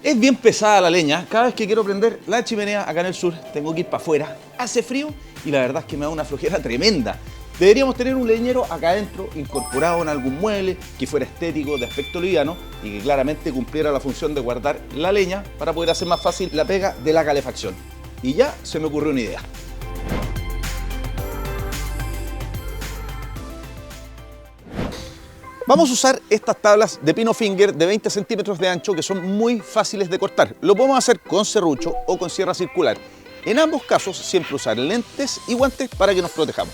Es bien pesada la leña. Cada vez que quiero prender la chimenea acá en el sur, tengo que ir para afuera. Hace frío y la verdad es que me da una flojera tremenda. Deberíamos tener un leñero acá adentro, incorporado en algún mueble, que fuera estético, de aspecto liviano y que claramente cumpliera la función de guardar la leña para poder hacer más fácil la pega de la calefacción. Y ya se me ocurrió una idea. Vamos a usar estas tablas de pino finger de 20 centímetros de ancho que son muy fáciles de cortar. Lo podemos hacer con serrucho o con sierra circular. En ambos casos siempre usar lentes y guantes para que nos protejamos.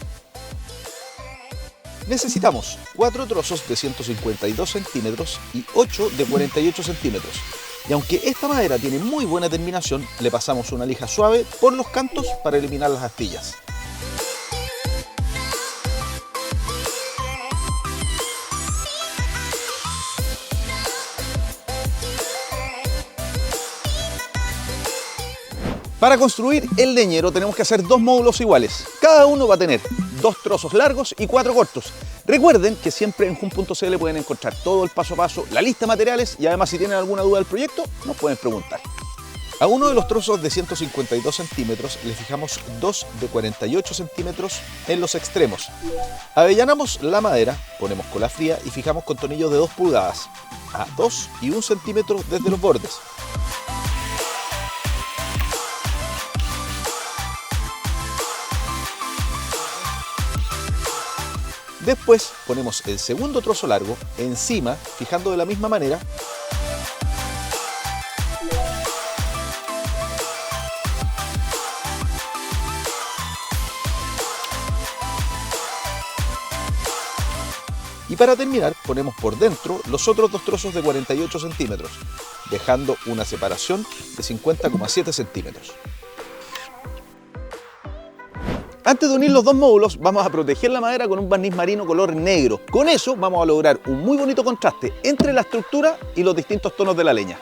Necesitamos 4 trozos de 152 centímetros y 8 de 48 centímetros. Y aunque esta madera tiene muy buena terminación, le pasamos una lija suave por los cantos para eliminar las astillas. Para construir el leñero tenemos que hacer dos módulos iguales. Cada uno va a tener 2 trozos largos y 4 cortos. Recuerden que siempre en Jun.cl pueden encontrar todo el paso a paso, la lista de materiales y además si tienen alguna duda del proyecto nos pueden preguntar. A uno de los trozos de 152 centímetros le fijamos 2 de 48 centímetros en los extremos. Avellanamos la madera, ponemos cola fría y fijamos con tornillos de 2 pulgadas a 2 y 1 centímetro desde los bordes. Después ponemos el segundo trozo largo encima, fijando de la misma manera. Y para terminar ponemos por dentro los otros 2 trozos de 48 centímetros, dejando una separación de 50,7 centímetros. Antes de unir los dos módulos vamos a proteger la madera con un barniz marino color negro. Con eso vamos a lograr un muy bonito contraste entre la estructura y los distintos tonos de la leña.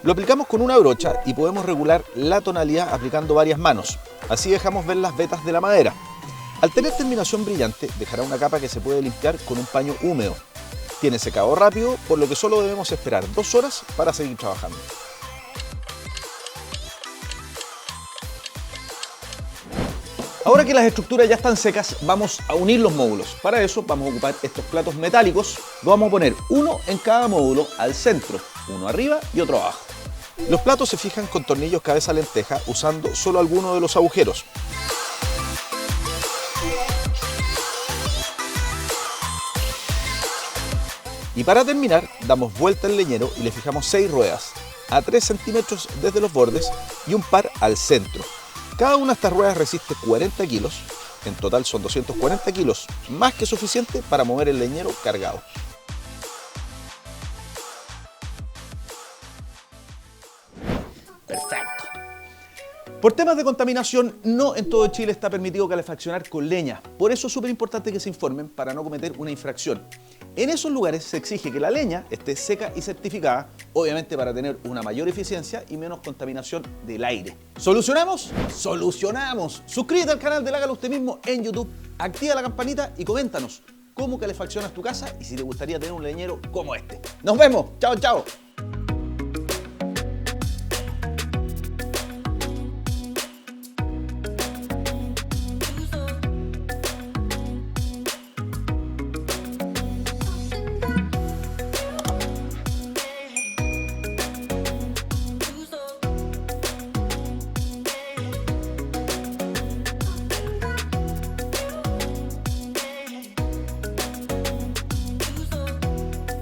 Lo aplicamos con una brocha y podemos regular la tonalidad aplicando varias manos. Así dejamos ver las vetas de la madera. Al tener terminación brillante dejará una capa que se puede limpiar con un paño húmedo. Tiene secado rápido, por lo que solo debemos esperar 2 horas para seguir trabajando. Ahora que las estructuras ya están secas, vamos a unir los módulos. Para eso vamos a ocupar estos platos metálicos. Lo vamos a poner uno en cada módulo al centro, uno arriba y otro abajo. Los platos se fijan con tornillos cabeza lenteja usando solo alguno de los agujeros. Y para terminar, damos vuelta al leñero y le fijamos 6 ruedas, a 3 centímetros desde los bordes y un par al centro. Cada una de estas ruedas resiste 40 kilos, en total son 240 kilos, más que suficiente para mover el leñero cargado. Perfecto. Por temas de contaminación, no en todo Chile está permitido calefaccionar con leña. Por eso es súper importante que se informen para no cometer una infracción. En esos lugares se exige que la leña esté seca y certificada, obviamente para tener una mayor eficiencia y menos contaminación del aire. ¿Solucionamos? ¡Solucionamos! Suscríbete al canal del Hágalo Usted Mismo en YouTube, activa la campanita y coméntanos cómo calefaccionas tu casa y si te gustaría tener un leñero como este. ¡Nos vemos! ¡Chao, chao!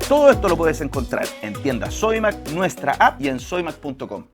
Todo esto lo puedes encontrar en tiendas Sodimac, nuestra app y en sodimac.com.